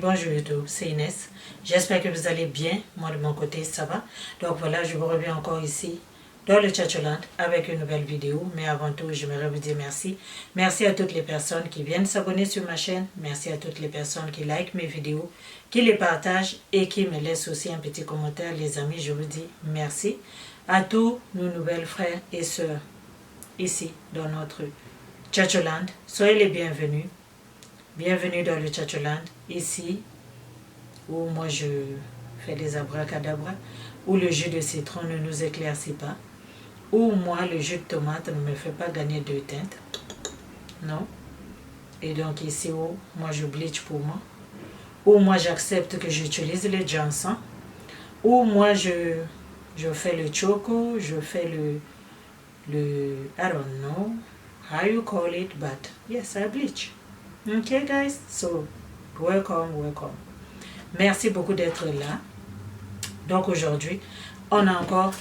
Bonjour YouTube, c'est Inès. J'espère que vous allez bien. Moi de mon côté, ça va. Donc voilà, je vous reviens encore ici dans le Tchatcholand avec une nouvelle vidéo. Mais avant tout, j'aimerais vous dire merci. Merci à toutes les personnes qui viennent s'abonner sur ma chaîne. Merci à toutes les personnes qui likent mes vidéos, qui les partagent et qui me laissent aussi un petit commentaire. Les amis, je vous dis merci. À tous nos nouvelles frères et sœurs ici dans notre Tchatcholand. Soyez les bienvenus. Bienvenue dans le Tchatcholand, ici où moi je fais des abracadabras, où le jus de citron ne nous éclaircit pas, où moi le jus de tomate ne me fait pas gagner deux teintes, non. Et donc ici où moi je bleach pour moi, où moi j'accepte que j'utilise le Johnson, où moi je fais le choco, je fais I don't know how you call it, but yes, I bleach. Ok guys, so welcome. Merci beaucoup d'être là. Donc aujourd'hui, on a encore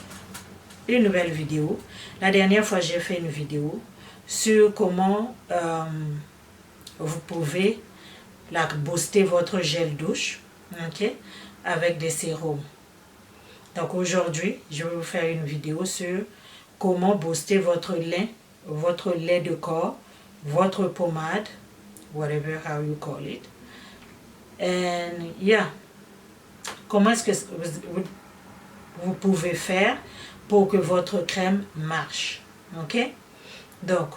une nouvelle vidéo. La dernière fois, j'ai fait une vidéo sur comment vous pouvez booster votre gel douche, ok, avec des sérums. Donc aujourd'hui, je vais vous faire une vidéo sur comment booster votre lait de corps, votre pommade, whatever how you call it. And yeah, comment est-ce que vous pouvez faire pour que votre crème marche, ok? Donc,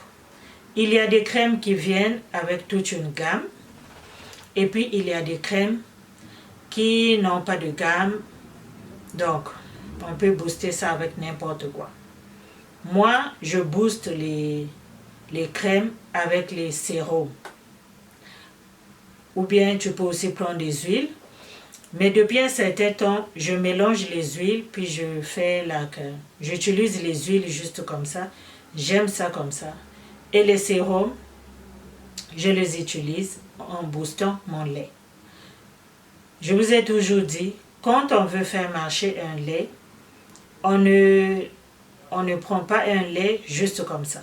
il y a des crèmes qui viennent avec toute une gamme, et puis il y a des crèmes qui n'ont pas de gamme, donc on peut booster ça avec n'importe quoi. Moi, je booste les crèmes avec les sérums. Ou bien tu peux aussi prendre des huiles. Mais depuis un certain temps, je mélange les huiles, puis j'utilise les huiles juste comme ça. J'aime ça comme ça. Et les sérums, je les utilise en boostant mon lait. Je vous ai toujours dit, quand on veut faire marcher un lait, on ne prend pas un lait juste comme ça.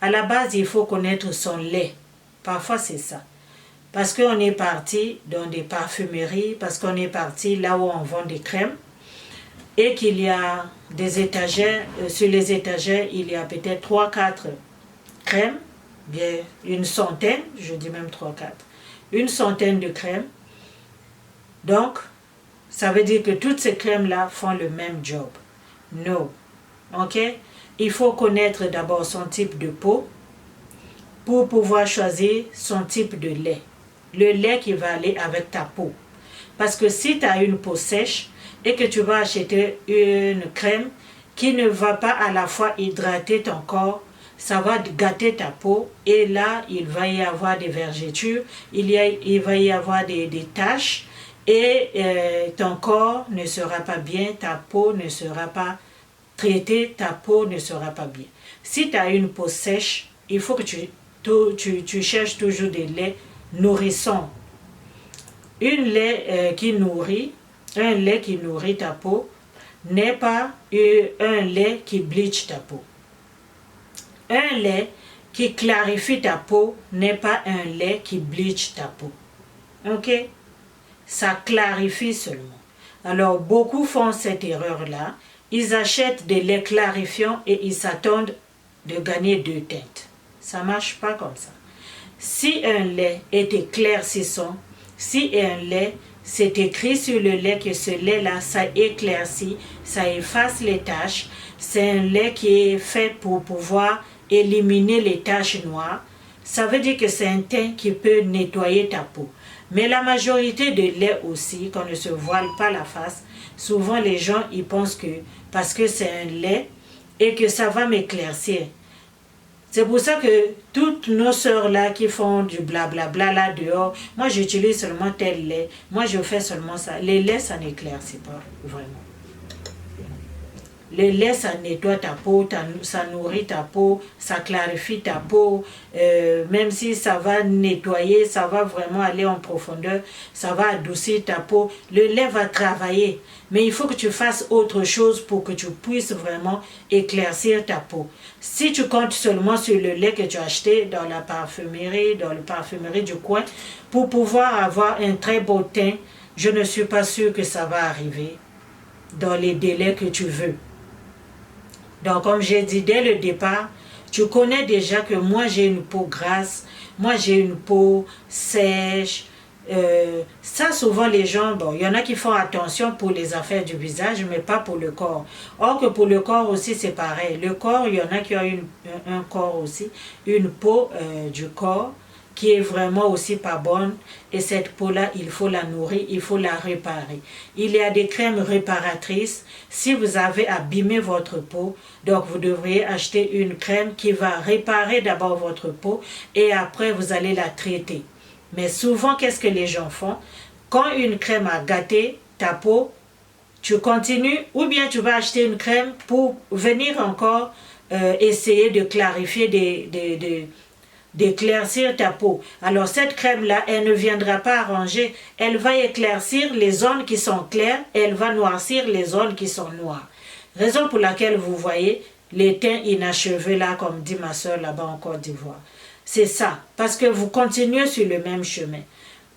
À la base, il faut connaître son lait. Parfois, c'est ça. Parce qu'on est parti dans des parfumeries, parce qu'on est parti là où on vend des crèmes, et qu'il y a des étagères, sur les étagères, il y a peut-être 3-4 crèmes, bien une centaine, je dis même 3-4, une centaine de crèmes. Donc, ça veut dire que toutes ces crèmes-là font le même job. Non. Ok? Il faut connaître d'abord son type de peau pour pouvoir choisir son type de lait. Le lait qui va aller avec ta peau. Parce que si tu as une peau sèche et que tu vas acheter une crème qui ne va pas à la fois hydrater ton corps, ça va gâter ta peau et là, il va y avoir des vergetures, il va y avoir des taches et ton corps ne sera pas bien, ta peau ne sera pas traitée, ta peau ne sera pas bien. Si tu as une peau sèche, il faut que tu cherches toujours des laits nourrissant. Un lait qui nourrit ta peau n'est pas un lait qui bleach ta peau. Un lait qui clarifie ta peau n'est pas un lait qui bleach ta peau. Ok? Ça clarifie seulement. Alors beaucoup font cette erreur-là. Ils achètent des laits clarifiants et ils s'attendent de gagner 2 teintes. Ça ne marche pas comme ça. Si un lait est éclaircissant, si un lait, c'est écrit sur le lait que ce lait-là, ça éclaircit, ça efface les taches, c'est un lait qui est fait pour pouvoir éliminer les taches noires, ça veut dire que c'est un teint qui peut nettoyer ta peau. Mais la majorité de lait aussi, qu'on ne se voile pas la face, souvent les gens ils pensent que parce que c'est un lait et que ça va m'éclaircir. C'est pour ça que toutes nos sœurs là qui font du blablabla là dehors, moi j'utilise seulement tel lait, moi je fais seulement ça. Les laits ça n'éclaircit pas vraiment. Le lait, ça nettoie ta peau, ça nourrit ta peau, ça clarifie ta peau. Même si ça va nettoyer, ça va vraiment aller en profondeur, ça va adoucir ta peau. Le lait va travailler. Mais il faut que tu fasses autre chose pour que tu puisses vraiment éclaircir ta peau. Si tu comptes seulement sur le lait que tu as acheté dans la parfumerie du coin, pour pouvoir avoir un très beau teint, je ne suis pas sûre que ça va arriver dans les délais que tu veux. Donc, comme j'ai dit dès le départ, tu connais déjà que moi j'ai une peau grasse, moi j'ai une peau sèche. Ça, souvent les gens, bon, il y en a qui font attention pour les affaires du visage, mais pas pour le corps. Or que pour le corps aussi, c'est pareil. Le corps, il y en a qui ont un corps aussi, une peau du corps qui est vraiment aussi pas bonne. Et cette peau-là, il faut la nourrir, il faut la réparer. Il y a des crèmes réparatrices. Si vous avez abîmé votre peau, donc vous devriez acheter une crème qui va réparer d'abord votre peau et après vous allez la traiter. Mais souvent, qu'est-ce que les gens font? Quand une crème a gâté ta peau, tu continues ou bien tu vas acheter une crème pour venir encore essayer de clarifier d'éclaircir ta peau. Alors cette crème-là, elle ne viendra pas arranger, elle va éclaircir les zones qui sont claires, elle va noircir les zones qui sont noires. Raison pour laquelle vous voyez les teints inachevés là, comme dit ma soeur là-bas en Côte d'Ivoire. C'est ça, parce que vous continuez sur le même chemin.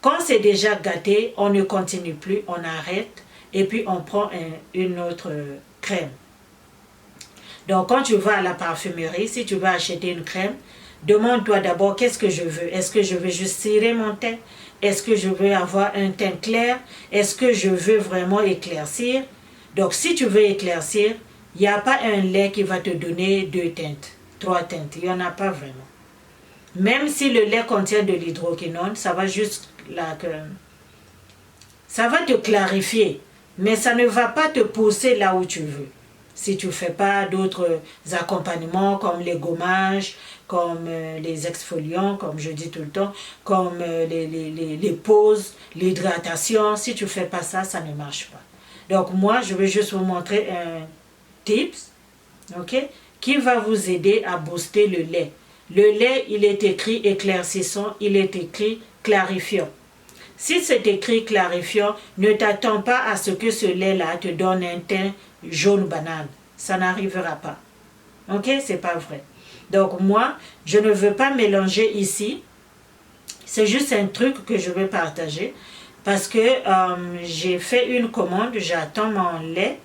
Quand c'est déjà gâté, on ne continue plus, on arrête et puis on prend une autre crème. Donc quand tu vas à la parfumerie, si tu vas acheter une crème, demande-toi d'abord qu'est-ce que je veux. Est-ce que je veux juste cirer mon teint? Est-ce que je veux avoir un teint clair? Est-ce que je veux vraiment éclaircir? Donc si tu veux éclaircir, il n'y a pas un lait qui va te donner 2 teintes, 3 teintes. Il n'y en a pas vraiment. Même si le lait contient de l'hydroquinone, ça va juste ça va te clarifier, mais ça ne va pas te pousser là où tu veux. Si tu ne fais pas d'autres accompagnements comme les gommages, comme les exfoliants, comme je dis tout le temps, comme les pauses, l'hydratation, si tu ne fais pas ça, ça ne marche pas. Donc moi, je vais juste vous montrer un tips, ok, qui va vous aider à booster le lait. Le lait, il est écrit éclaircissant, il est écrit clarifiant. Si c'est écrit clarifiant, ne t'attends pas à ce que ce lait-là te donne un teint jaune banane. Ça n'arrivera pas. Ok, c'est pas vrai. Donc moi, je ne veux pas mélanger ici. C'est juste un truc que je veux partager. Parce que j'ai fait une commande, j'attends mon lait.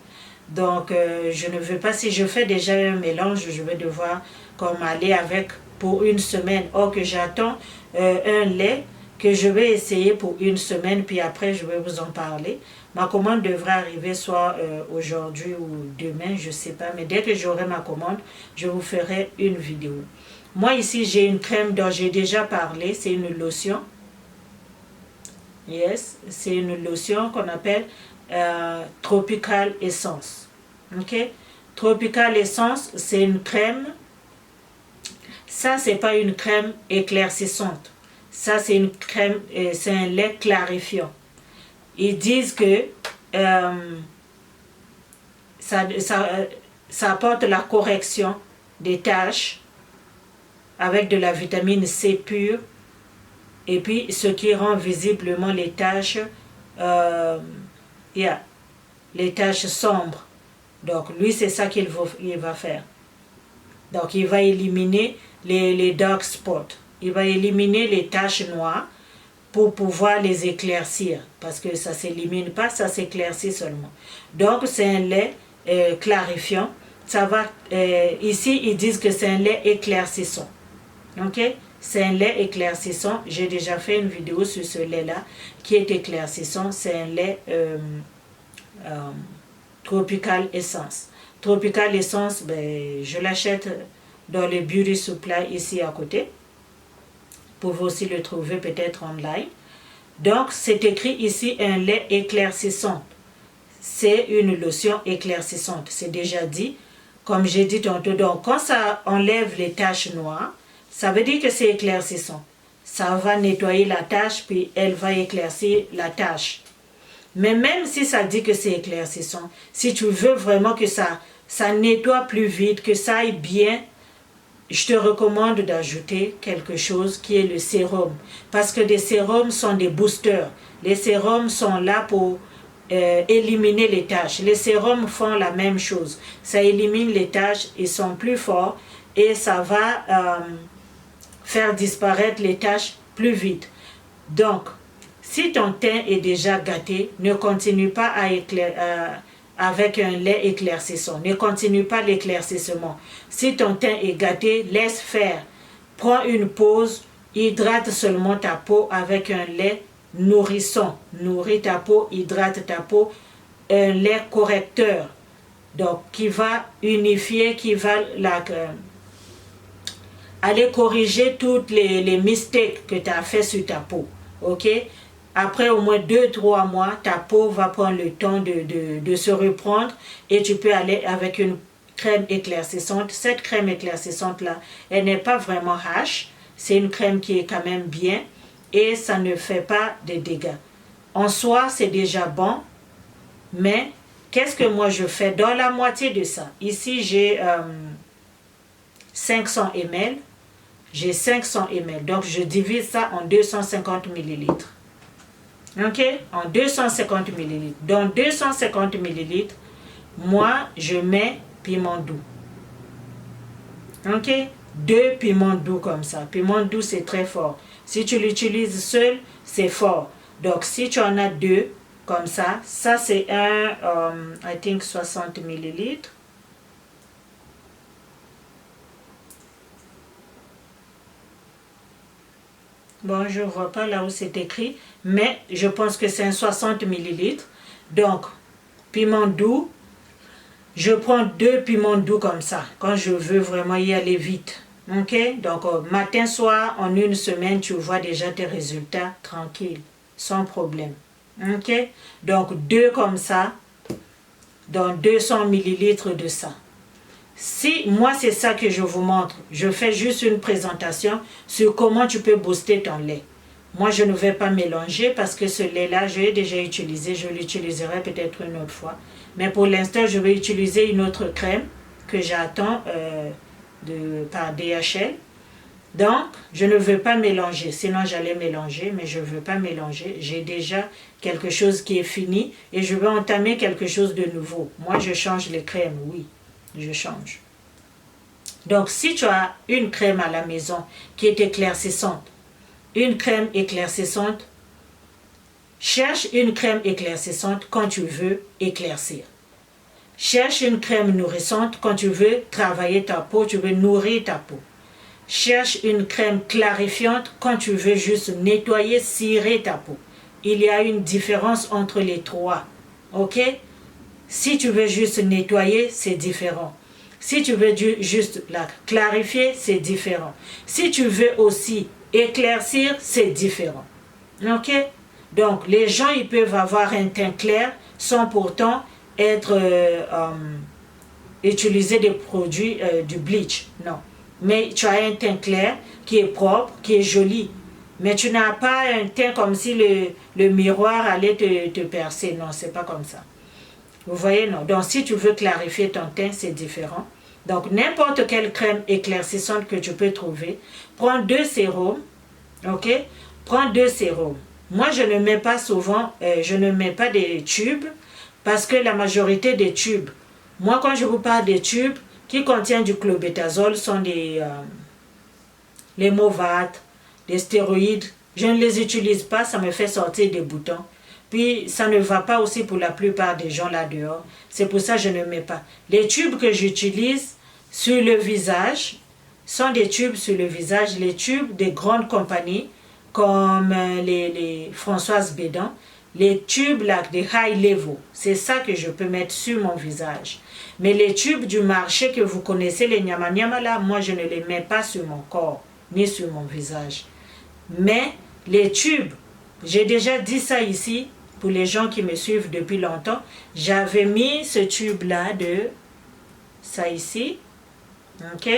Donc je ne veux pas, si je fais déjà un mélange, je vais devoir comme aller avec pour une semaine. Or que j'attends un lait que je vais essayer pour une semaine, puis après je vais vous en parler. Ma commande devrait arriver soit aujourd'hui ou demain, je ne sais pas. Mais dès que j'aurai ma commande, je vous ferai une vidéo. Moi ici, j'ai une crème dont j'ai déjà parlé. C'est une lotion. Yes, c'est une lotion qu'on appelle Tropical Essence. Ok? Tropical Essence, c'est une crème. Ça, c'est pas une crème éclaircissante. Ça, c'est une crème, c'est un lait clarifiant. Ils disent que ça apporte la correction des taches avec de la vitamine C pure et puis ce qui rend visiblement les taches, les taches sombres. Donc lui, c'est ça qu'il va faire. Donc il va éliminer les dark spots. Il va éliminer les taches noires pour pouvoir les éclaircir. Parce que ça ne s'élimine pas, ça s'éclaircit seulement. Donc c'est un lait clarifiant. Ça va, ici, ils disent que c'est un lait éclaircissant. Ok? C'est un lait éclaircissant. J'ai déjà fait une vidéo sur ce lait-là qui est éclaircissant. C'est un lait Tropical Essence. Tropical Essence, ben, je l'achète dans les beauty supply ici à côté. Vous pouvez aussi le trouver peut-être online. Donc, c'est écrit ici un lait éclaircissant. C'est une lotion éclaircissante. C'est déjà dit. Comme j'ai dit tantôt, donc quand ça enlève les taches noires, ça veut dire que c'est éclaircissant. Ça va nettoyer la tache, puis elle va éclaircir la tache. Mais même si ça dit que c'est éclaircissant, si tu veux vraiment que ça ça nettoie plus vite, que ça aille bien, je te recommande d'ajouter quelque chose qui est le sérum. Parce que les sérums sont des boosters. Les sérums sont là pour éliminer les taches. Les sérums font la même chose. Ça élimine les taches, ils sont plus forts et ça va faire disparaître les taches plus vite. Donc, si ton teint est déjà gâté, ne continue pas avec un lait éclaircissant. Ne continue pas l'éclaircissement. Si ton teint est gâté, laisse faire. Prends une pause, hydrate seulement ta peau avec un lait nourrissant. Nourris ta peau, hydrate ta peau. Un lait correcteur. Donc, qui va unifier, qui va aller corriger toutes les mistakes que tu as fait sur ta peau. Ok? Après au moins 2-3 mois, ta peau va prendre le temps de se reprendre et tu peux aller avec une crème éclaircissante. Cette crème éclaircissante-là, elle n'est pas vraiment hache. C'est une crème qui est quand même bien et ça ne fait pas de dégâts. En soi, c'est déjà bon, mais qu'est-ce que moi je fais dans la moitié de ça? Ici, j'ai 500 ml. J'ai 500 ml. Donc, je divise ça en 250 ml. Ok? En 250 ml. Dans 250 ml, moi, je mets piment doux. Ok? 2 piments doux comme ça. Piment doux, c'est très fort. Si tu l'utilises seul, c'est fort. Donc, si tu en as 2, comme ça c'est un, I think 60 ml. Bon, je ne vois pas là où c'est écrit, mais je pense que c'est un 60 ml. Donc, piment doux, je prends 2 piments doux comme ça, quand je veux vraiment y aller vite. Ok? Donc, matin, soir, en une semaine, tu vois déjà tes résultats tranquilles, sans problème. Ok? Donc, 2 comme ça, dans 200 ml de ça. Si moi c'est ça que je vous montre, je fais juste une présentation sur comment tu peux booster ton lait. Moi je ne vais pas mélanger parce que ce lait là je l'ai déjà utilisé, je l'utiliserai peut-être une autre fois. Mais pour l'instant je vais utiliser une autre crème que j'attends par DHL. Donc je ne veux pas mélanger, sinon j'allais mélanger mais je ne veux pas mélanger. J'ai déjà quelque chose qui est fini et je veux entamer quelque chose de nouveau. Moi je change les crèmes, oui. Je change. Donc, si tu as une crème à la maison qui est éclaircissante, une crème éclaircissante, cherche une crème éclaircissante quand tu veux éclaircir. Cherche une crème nourrissante quand tu veux travailler ta peau, tu veux nourrir ta peau. Cherche une crème clarifiante quand tu veux juste nettoyer, cirer ta peau. Il y a une différence entre les trois. Ok? Si tu veux juste nettoyer, c'est différent. Si tu veux juste la clarifier, c'est différent. Si tu veux aussi éclaircir, c'est différent. Ok? Donc, les gens, ils peuvent avoir un teint clair sans pourtant utiliser des produits du bleach. Non. Mais tu as un teint clair qui est propre, qui est joli. Mais tu n'as pas un teint comme si le miroir allait te percer. Non, c'est pas comme ça. Vous voyez, non. Donc, si tu veux clarifier ton teint, c'est différent. Donc, n'importe quelle crème éclaircissante que tu peux trouver, prends 2 sérums, ok? Prends 2 sérums. Moi, je ne mets pas souvent, je ne mets pas des tubes, parce que la majorité des tubes, moi, quand je vous parle des tubes qui contiennent du clobétasol, sont les Movat, des stéroïdes. Je ne les utilise pas, ça me fait sortir des boutons. Puis, ça ne va pas aussi pour la plupart des gens là-dehors. C'est pour ça que je ne mets pas. Les tubes que j'utilise sur le visage sont des tubes sur le visage. Les tubes des grandes compagnies comme les Françoise Bédan. Les tubes là, des high level. C'est ça que je peux mettre sur mon visage. Mais les tubes du marché que vous connaissez, les nyama nyama là, moi je ne les mets pas sur mon corps, ni sur mon visage. Mais les tubes, j'ai déjà dit ça ici, pour les gens qui me suivent depuis longtemps, j'avais mis ce tube-là de ça ici, ok?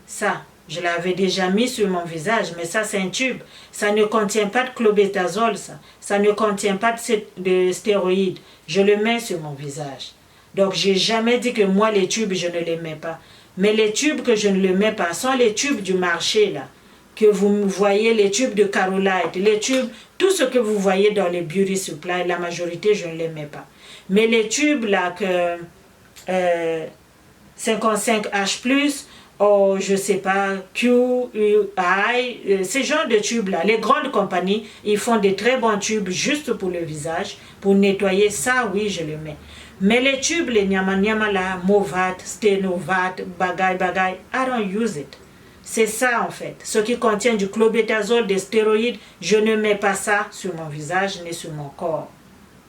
Ça, je l'avais déjà mis sur mon visage, mais ça c'est un tube. Ça ne contient pas de clobétasol, ça. Ça ne contient pas de stéroïdes. Je le mets sur mon visage. Donc, j'ai jamais dit que moi, les tubes, je ne les mets pas. Mais les tubes que je ne les mets pas sont les tubes du marché, là. Que vous voyez, les tubes de Carolite, les tubes, tout ce que vous voyez dans les beauty supply, la majorité, je ne les mets pas. Mais les tubes, là, que 55H+, ou je sais pas, QI, ces genres de tubes-là, les grandes compagnies, ils font des très bons tubes juste pour le visage, pour nettoyer, ça, oui, je le mets. Mais les tubes, les nyama nyama là, Movat, Stenovat, bagay bagay, I don't use it. C'est ça en fait. Ce qui contient du clobétasol, des stéroïdes, je ne mets pas ça sur mon visage ni sur mon corps.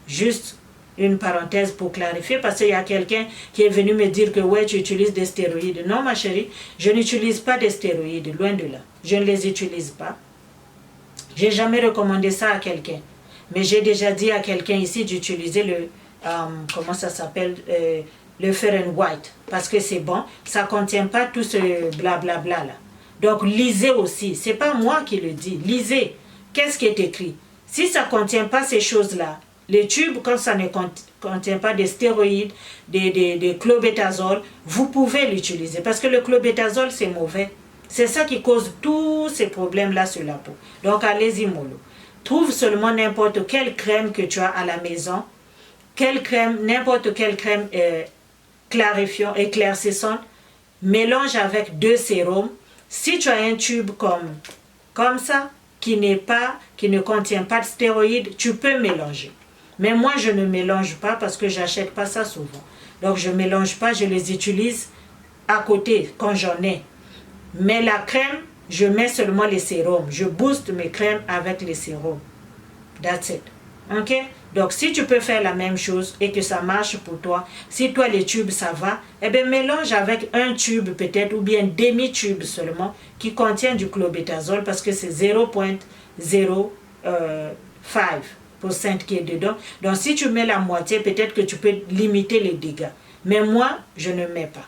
Juste une parenthèse pour clarifier, parce qu'il y a quelqu'un qui est venu me dire que ouais, tu utilises des stéroïdes. Non ma chérie, je n'utilise pas des stéroïdes, loin de là. Je ne les utilise pas. J'ai jamais recommandé ça à quelqu'un. Mais j'ai déjà dit à quelqu'un ici d'utiliser le, comment ça s'appelle, le Fair and White, parce que c'est bon, ça ne contient pas tout ce blablabla là. Donc lisez aussi, c'est pas moi qui le dis, lisez. Qu'est-ce qui est écrit? Si ça ne contient pas ces choses-là, les tubes, quand ça ne contient pas des stéroïdes, des clobétasol, vous pouvez l'utiliser, parce que le clobétasol c'est mauvais. C'est ça qui cause tous ces problèmes-là sur la peau. Donc allez-y mollo. Trouve seulement n'importe quelle crème que tu as à la maison, quelle crème, n'importe quelle crème clarifiante, éclaircissante, mélange avec 2 sérums. Si tu as un tube comme ça, qui ne contient pas de stéroïdes, tu peux mélanger. Mais moi, je ne mélange pas parce que j'achète pas ça souvent. Donc, je ne mélange pas, je les utilise à côté quand j'en ai. Mais la crème, je mets seulement les sérums. Je booste mes crèmes avec les sérums. That's it. Ok? Donc, si tu peux faire la même chose et que ça marche pour toi, si toi les tubes ça va, eh bien mélange avec un tube peut-être ou bien demi-tube seulement qui contient du clobétasol parce que c'est 0,05% qui est dedans. Donc, si tu mets la moitié, peut-être que tu peux limiter les dégâts. Mais moi, je ne mets pas.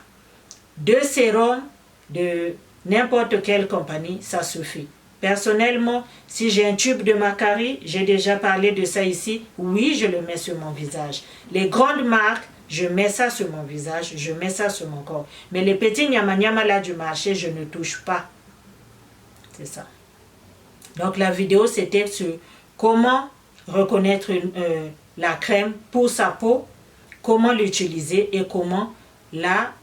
2 sérums de n'importe quelle compagnie, ça suffit. Personnellement, si j'ai un tube de Macari, j'ai déjà parlé de ça ici, oui, je le mets sur mon visage. Les grandes marques, je mets ça sur mon visage, je mets ça sur mon corps. Mais les petits nyama là du marché, je ne touche pas. C'est ça. Donc la vidéo, c'était sur comment reconnaître la crème pour sa peau, comment l'utiliser et comment la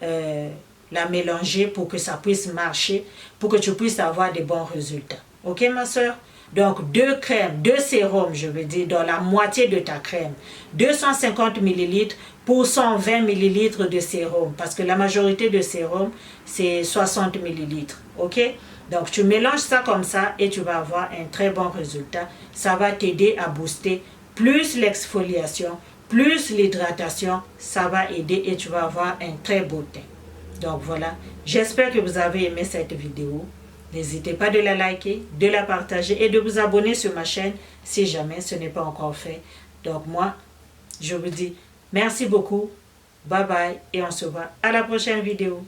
mélanger pour que ça puisse marcher, pour que tu puisses avoir des bons résultats. Ok ma soeur? Donc 2 crèmes, 2 sérums, je veux dire, dans la moitié de ta crème. 250 ml pour 120 ml de sérum. Parce que la majorité de sérum, c'est 60 ml. Ok? Donc tu mélanges ça comme ça et tu vas avoir un très bon résultat. Ça va t'aider à booster plus l'exfoliation, plus l'hydratation. Ça va aider et tu vas avoir un très beau teint. Donc voilà, j'espère que vous avez aimé cette vidéo. N'hésitez pas de la liker, de la partager et de vous abonner sur ma chaîne si jamais ce n'est pas encore fait. Donc moi, je vous dis merci beaucoup, bye bye et on se voit à la prochaine vidéo.